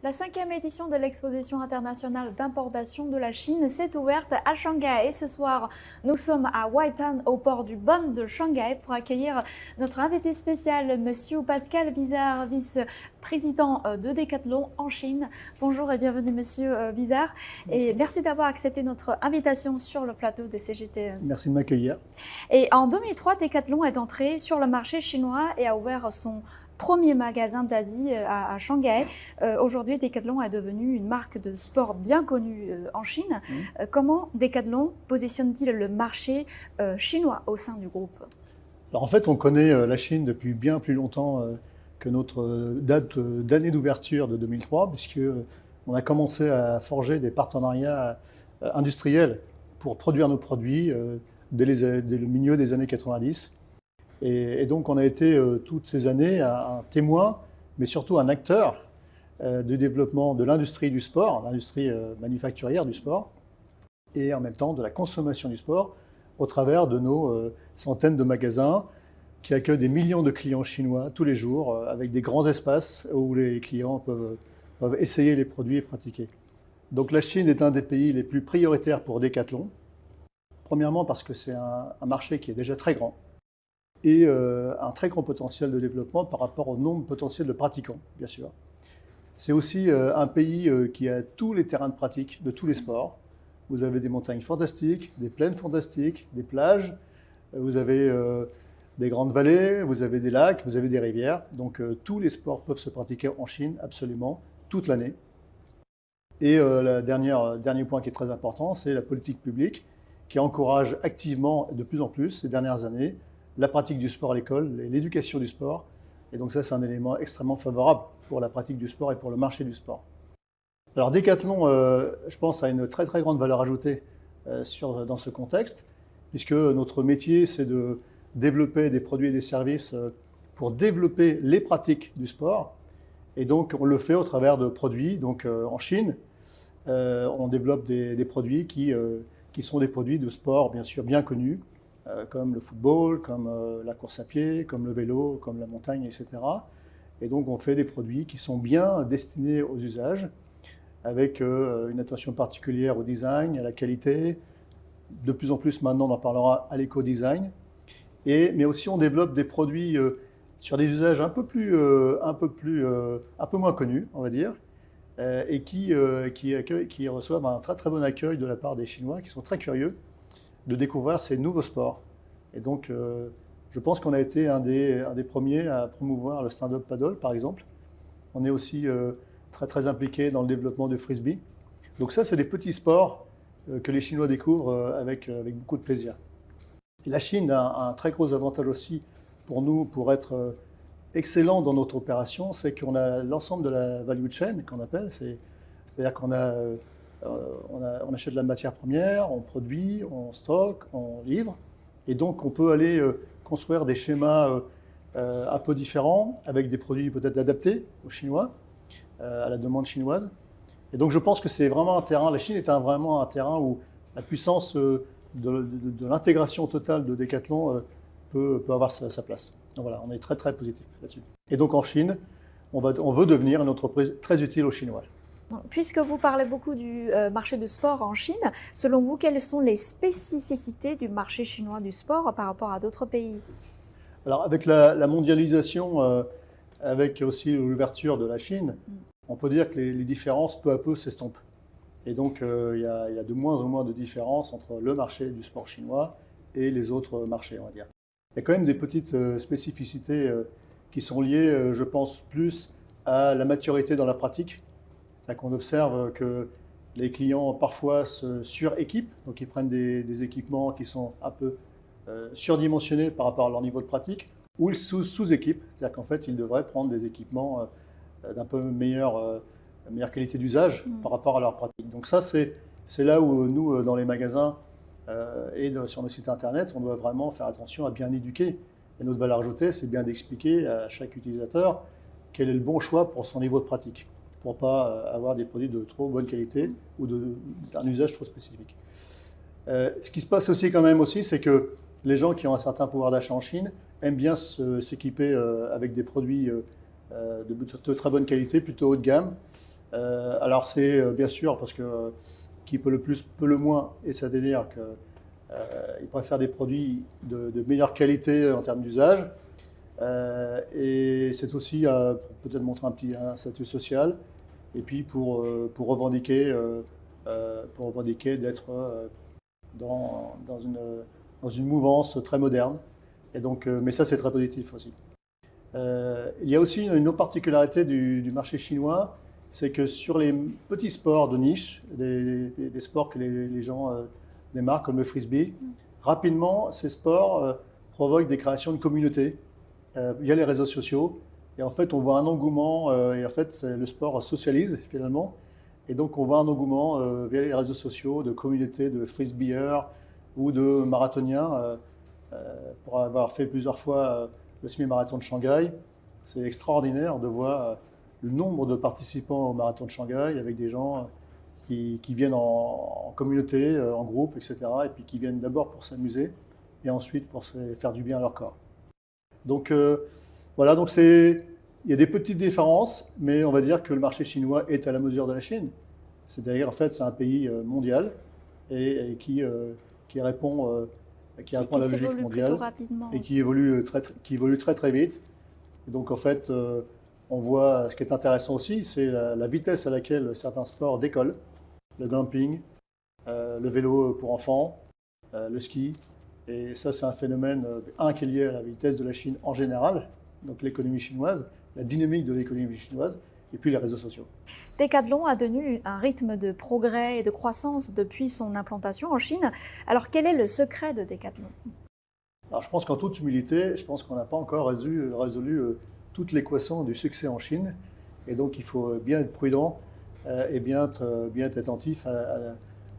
La 5e édition de l'exposition internationale d'importation de la Chine s'est ouverte à Shanghai. Et ce soir, nous sommes à Waitan, au port du Bon de Shanghai, pour accueillir notre invité spécial, Monsieur Pascal Bizard, vice-président de Decathlon en Chine. Bonjour et bienvenue, Monsieur Bizard. Et merci d'avoir accepté notre invitation sur le plateau des CGT. Merci de m'accueillir. Et en 2003, Decathlon est entré sur le marché chinois et a ouvert son premier magasin d'Asie à Shanghai. Aujourd'hui, Decathlon est devenu une marque de sport bien connue en Chine. Comment Decathlon positionne-t-il le marché chinois au sein du groupe? Alors en fait, on connaît la Chine depuis bien plus longtemps que notre date d'année d'ouverture de 2003, puisqu'on a commencé à forger des partenariats industriels pour produire nos produits dès le milieu des années 90. Et donc, on a été toutes ces années un témoin, mais surtout un acteur du développement de l'industrie du sport, l'industrie manufacturière du sport, et en même temps de la consommation du sport au travers de nos centaines de magasins qui accueillent des millions de clients chinois tous les jours, avec des grands espaces où les clients peuvent essayer les produits et pratiquer. Donc, la Chine est un des pays les plus prioritaires pour Decathlon. Premièrement, parce que c'est un marché qui est déjà très grand, et un très grand potentiel de développement par rapport au nombre potentiel de pratiquants, bien sûr. C'est aussi un pays qui a tous les terrains de pratique de tous les sports. Vous avez des montagnes fantastiques, des plaines fantastiques, des plages, vous avez des grandes vallées, vous avez des lacs, vous avez des rivières. Donc tous les sports peuvent se pratiquer en Chine, absolument, toute l'année. Et le dernier point qui est très important, c'est la politique publique qui encourage activement, de plus en plus, ces dernières années, la pratique du sport à l'école, l'éducation du sport. Et donc ça, c'est un élément extrêmement favorable pour la pratique du sport et pour le marché du sport. Alors Decathlon, je pense, a une très très grande valeur ajoutée dans ce contexte, puisque notre métier, c'est de développer des produits et des services pour développer les pratiques du sport. Et donc on le fait au travers de produits. Donc en Chine, on développe des produits qui sont des produits de sport, bien sûr, bien connus, comme le football, comme la course à pied, comme le vélo, comme la montagne, etc. Et donc on fait des produits qui sont bien destinés aux usages, avec une attention particulière au design, à la qualité. De plus en plus maintenant, on en parlera, à l'éco-design. Mais aussi on développe des produits sur des usages un peu moins connus, on va dire, et qui reçoivent un très très bon accueil de la part des Chinois, qui sont très curieux de découvrir ces nouveaux sports. Et donc, je pense qu'on a été un des premiers à promouvoir le stand-up paddle, par exemple. On est aussi très, très impliqué dans le développement du frisbee. Donc ça, c'est des petits sports que les Chinois découvrent avec beaucoup de plaisir. Et la Chine a un très gros avantage aussi pour nous, pour être excellent dans notre opération, c'est qu'on a l'ensemble de la value chain, qu'on appelle. C'est-à-dire qu'on on achète de la matière première, on produit, on stocke, on livre. Et donc, on peut aller construire des schémas un peu différents, avec des produits peut-être adaptés aux Chinois, à la demande chinoise. Et donc, je pense que c'est vraiment un terrain, la Chine est vraiment un terrain où la puissance de l'intégration totale de Decathlon peut avoir sa place. Donc voilà, on est très, très positif là-dessus. Et donc, en Chine, on veut devenir une entreprise très utile aux Chinois. Puisque vous parlez beaucoup du marché du sport en Chine, selon vous, quelles sont les spécificités du marché chinois du sport par rapport à d'autres pays? Alors, avec la mondialisation, avec aussi l'ouverture de la Chine, on peut dire que les différences peu à peu s'estompent. Et donc, il y a de moins en moins de différences entre le marché du sport chinois et les autres marchés, on va dire. Il y a quand même des petites spécificités qui sont liées, je pense, plus à la maturité dans la pratique. C'est-à-dire qu'on observe que les clients parfois se suréquipent, donc ils prennent des équipements qui sont un peu surdimensionnés par rapport à leur niveau de pratique, ou ils sous-équipent, c'est-à-dire qu'en fait ils devraient prendre des équipements d'un peu meilleure qualité d'usage par rapport à leur pratique. Donc ça, c'est là où nous, dans les magasins et sur nos sites internet, on doit vraiment faire attention à bien éduquer. Et notre valeur ajoutée, c'est bien d'expliquer à chaque utilisateur quel est le bon choix pour son niveau de pratique, pour ne pas avoir des produits de trop bonne qualité ou d'un usage trop spécifique. Ce qui se passe aussi quand même aussi, c'est que les gens qui ont un certain pouvoir d'achat en Chine aiment bien s'équiper avec des produits de très bonne qualité, plutôt haut de gamme, Alors c'est bien sûr parce que qui peut le plus peut le moins, et c'est-à-dire qu'il préfère des produits de meilleure qualité en termes d'usage. Et c'est aussi pour peut-être montrer un statut social, et puis pour revendiquer d'être dans une mouvance très moderne. Et donc, mais ça, c'est très positif aussi. Il y a aussi une autre particularité du marché chinois, c'est que sur les petits sports de niche, des sports que les gens démarquent, comme le frisbee, rapidement, ces sports provoquent des créations de communautés via les réseaux sociaux. Et en fait, on voit un engouement, et en fait, le sport socialise finalement. Et donc, on voit un engouement via les réseaux sociaux de communautés de frisbeeurs ou de marathoniens. Pour avoir fait plusieurs fois le semi-marathon de Shanghai, c'est extraordinaire de voir le nombre de participants au marathon de Shanghai avec des gens qui viennent en communauté, en groupe, etc. Et puis qui viennent d'abord pour s'amuser et ensuite pour se faire du bien à leur corps. Donc voilà, donc il y a des petites différences, mais on va dire que le marché chinois est à la mesure de la Chine. C'est-à-dire, en fait, c'est un pays mondial et qui répond à la logique mondiale et qui évolue très très vite. Et donc en fait, on voit ce qui est intéressant aussi, c'est la vitesse à laquelle certains sports décollent. Le glamping, le vélo pour enfants, le ski. Et ça, c'est un phénomène, qui est lié à la vitesse de la Chine en général, donc l'économie chinoise, la dynamique de l'économie chinoise, et puis les réseaux sociaux. Decathlon a tenu un rythme de progrès et de croissance depuis son implantation en Chine. Alors, quel est le secret de Decathlon? Alors, je pense qu'en toute humilité, je pense qu'on n'a pas encore résolu toute l'équation du succès en Chine. Et donc, il faut bien être prudent et bien être attentif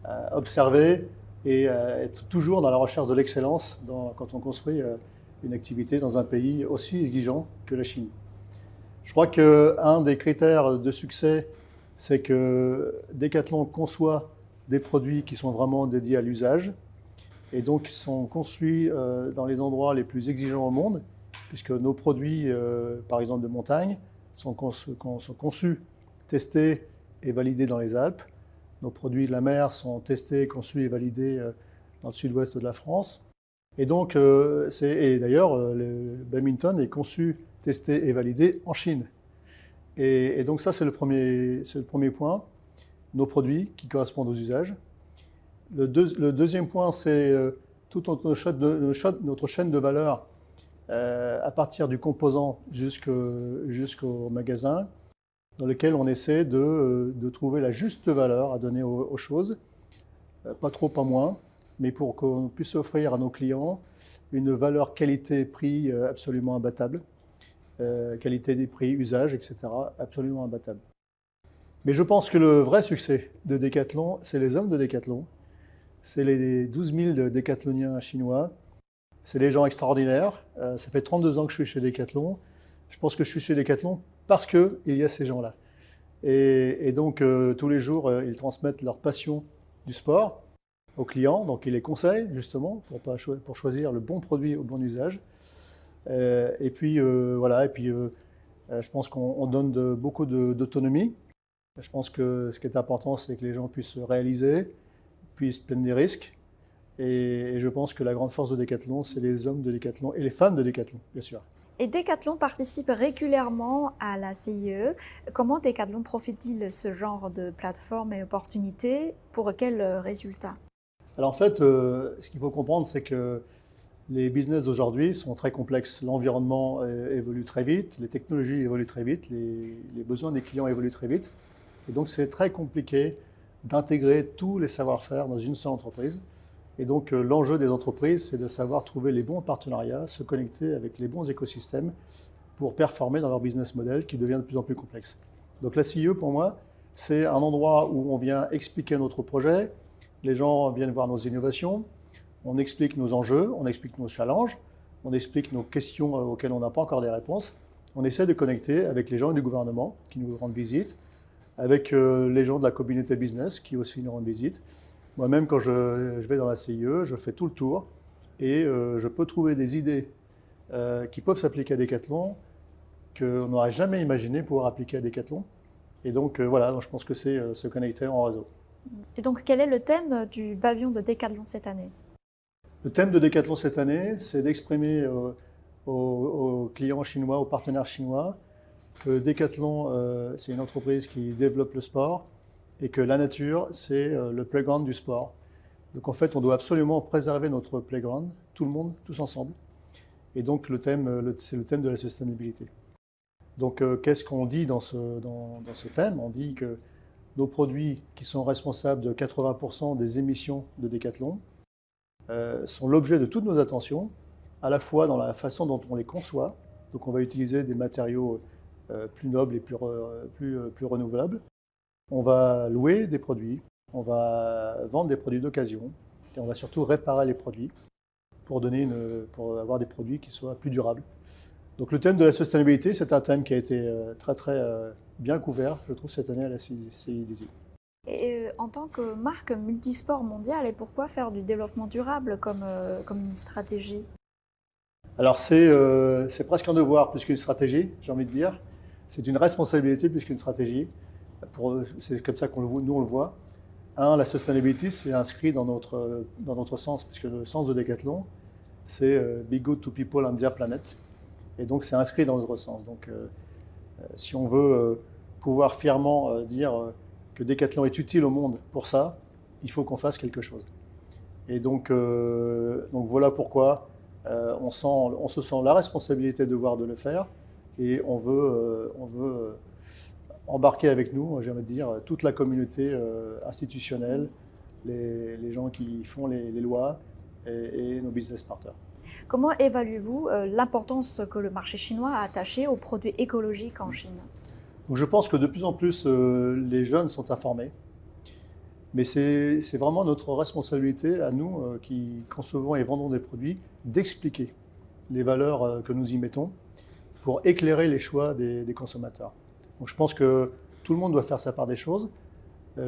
à observer et être toujours dans la recherche de l'excellence quand on construit une activité dans un pays aussi exigeant que la Chine. Je crois qu'un des critères de succès, c'est que Decathlon conçoit des produits qui sont vraiment dédiés à l'usage et donc sont conçus dans les endroits les plus exigeants au monde, puisque nos produits, par exemple de montagne, sont conçus, testés et validés dans les Alpes. Nos produits de la mer sont testés, conçus et validés dans le sud-ouest de la France. Et donc, et d'ailleurs, le badminton est conçu, testé et validé en Chine. Et donc ça, c'est le premier point, nos produits qui correspondent aux usages. Le deuxième point, c'est toute notre chaîne de valeur à partir du composant jusqu'au magasin, dans lequel on essaie de trouver la juste valeur à donner aux choses, pas trop, pas moins, mais pour qu'on puisse offrir à nos clients une valeur qualité-prix absolument imbattable, qualité des prix, usage, etc., absolument imbattable. Mais je pense que le vrai succès de Decathlon, c'est les hommes de Decathlon, c'est les 12 000 décathloniens chinois, c'est des gens extraordinaires. Ça fait 32 ans que je suis chez Decathlon. Je pense que je suis chez Decathlon parce qu'il y a ces gens-là. Et donc, tous les jours, ils transmettent leur passion du sport aux clients. Donc, ils les conseillent, justement, pour choisir le bon produit au bon usage. Et puis, voilà. Et puis, je pense qu'on donne beaucoup d'autonomie. Je pense que ce qui est important, c'est que les gens puissent se réaliser, puissent prendre des risques. Et je pense que la grande force de Decathlon, c'est les hommes de Decathlon et les femmes de Decathlon, bien sûr. Et Decathlon participe régulièrement à la CIE. Comment Decathlon profite-t-il de ce genre de plateforme et opportunités? Pour quels résultats? Alors en fait, ce qu'il faut comprendre, c'est que les business d'aujourd'hui sont très complexes. L'environnement évolue très vite, les technologies évoluent très vite, les besoins des clients évoluent très vite. Et donc c'est très compliqué d'intégrer tous les savoir-faire dans une seule entreprise. Et donc l'enjeu des entreprises, c'est de savoir trouver les bons partenariats, se connecter avec les bons écosystèmes pour performer dans leur business model qui devient de plus en plus complexe. Donc la CIE, pour moi, c'est un endroit où on vient expliquer notre projet, les gens viennent voir nos innovations, on explique nos enjeux, on explique nos challenges, on explique nos questions auxquelles on n'a pas encore des réponses. On essaie de connecter avec les gens du gouvernement qui nous rendent visite, avec les gens de la communauté business qui aussi nous rendent visite. Moi-même, quand je vais dans la CIE, je fais tout le tour et je peux trouver des idées qui peuvent s'appliquer à Decathlon qu'on n'aurait jamais imaginé pouvoir appliquer à Decathlon. Et donc voilà, donc je pense que c'est se connecter en réseau. Et donc, quel est le thème du pavillon de Decathlon cette année? Le thème de Decathlon cette année, c'est d'exprimer aux clients chinois, aux partenaires chinois, que Decathlon, c'est une entreprise qui développe le sport et que la nature, c'est le playground du sport. Donc en fait, on doit absolument préserver notre playground, tout le monde, tous ensemble. Et donc le thème, c'est le thème de la sustainabilité. Donc qu'est-ce qu'on dit dans ce thème? On dit que nos produits qui sont responsables de 80% des émissions de Decathlon sont l'objet de toutes nos attentions, à la fois dans la façon dont on les conçoit. Donc on va utiliser des matériaux plus nobles et plus renouvelables. On va louer des produits, on va vendre des produits d'occasion et on va surtout réparer les produits pour avoir des produits qui soient plus durables. Donc le thème de la sustainabilité, c'est un thème qui a été très bien couvert, je trouve, cette année à la CIDZ. Et en tant que marque multisport mondiale, et pourquoi faire du développement durable comme une stratégie? Alors c'est presque un devoir plus qu'une stratégie, j'ai envie de dire. C'est une responsabilité plus qu'une stratégie. C'est comme ça nous on le voit. La sustainability, c'est inscrit dans notre sens, puisque le sens de Decathlon, c'est Be good to people and their planet. Et donc c'est inscrit dans notre sens. Donc si on veut pouvoir fièrement dire que Decathlon est utile au monde pour ça, il faut qu'on fasse quelque chose. Et donc voilà pourquoi on se sent la responsabilité de devoir de le faire et on veut embarquer avec nous, j'ai envie de dire, toute la communauté institutionnelle, les gens qui font les lois et nos business partners. Comment évaluez-vous l'importance que le marché chinois a attachée aux produits écologiques en Chine? Donc je pense que de plus en plus, les jeunes sont informés. Mais c'est vraiment notre responsabilité à nous qui concevons et vendons des produits d'expliquer les valeurs que nous y mettons pour éclairer les choix des consommateurs. Donc je pense que tout le monde doit faire sa part des choses.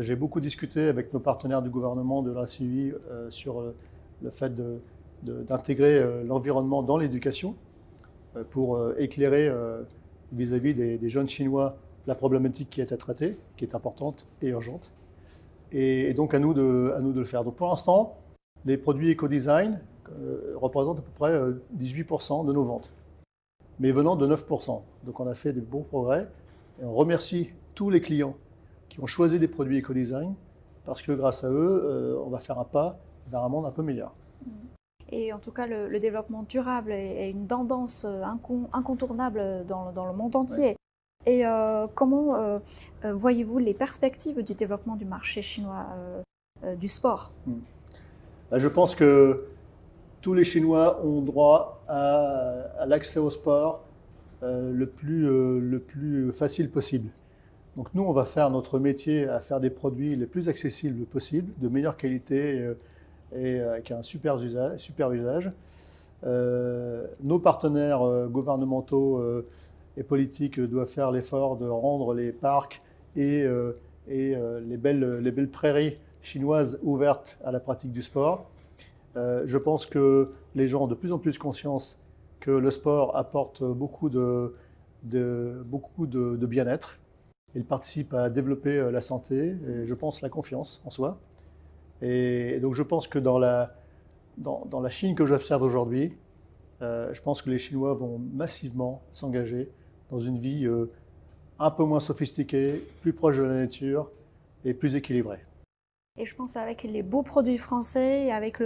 J'ai beaucoup discuté avec nos partenaires du gouvernement, de la CUI, sur le fait d'intégrer l'environnement dans l'éducation pour éclairer vis-à-vis des jeunes Chinois la problématique qui est à traiter, qui est importante et urgente. Et donc à nous de le faire. Donc pour l'instant, les produits éco-design représentent à peu près 18% de nos ventes, mais venant de 9%. Donc on a fait des bons progrès. Et on remercie tous les clients qui ont choisi des produits éco-design parce que grâce à eux, on va faire un pas vers un monde un peu meilleur. Et en tout cas, le développement durable est une tendance incontournable dans le monde entier. Ouais. Et comment voyez-vous les perspectives du développement du marché chinois du sport? Je pense que tous les Chinois ont droit à l'accès au sport le plus facile possible. Donc nous, on va faire notre métier à faire des produits les plus accessibles possibles, de meilleure qualité et avec un super usage. Nos partenaires gouvernementaux et politiques doivent faire l'effort de rendre les parcs et les belles prairies chinoises ouvertes à la pratique du sport. Je pense que les gens ont de plus en plus conscience que le sport apporte beaucoup de bien-être. Il participe à développer la santé et je pense la confiance en soi. Et donc je pense que dans la Chine que j'observe aujourd'hui, je pense que les Chinois vont massivement s'engager dans une vie un peu moins sophistiquée, plus proche de la nature et plus équilibrée. Et je pense avec les beaux produits français, avec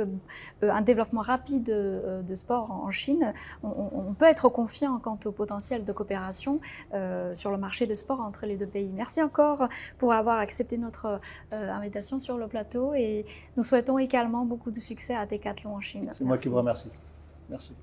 un développement rapide de sport en Chine, on peut être confiant quant au potentiel de coopération sur le marché de sport entre les deux pays. Merci encore pour avoir accepté notre invitation sur le plateau et nous souhaitons également beaucoup de succès à Decathlon en Chine. C'est moi qui vous remercie. Merci.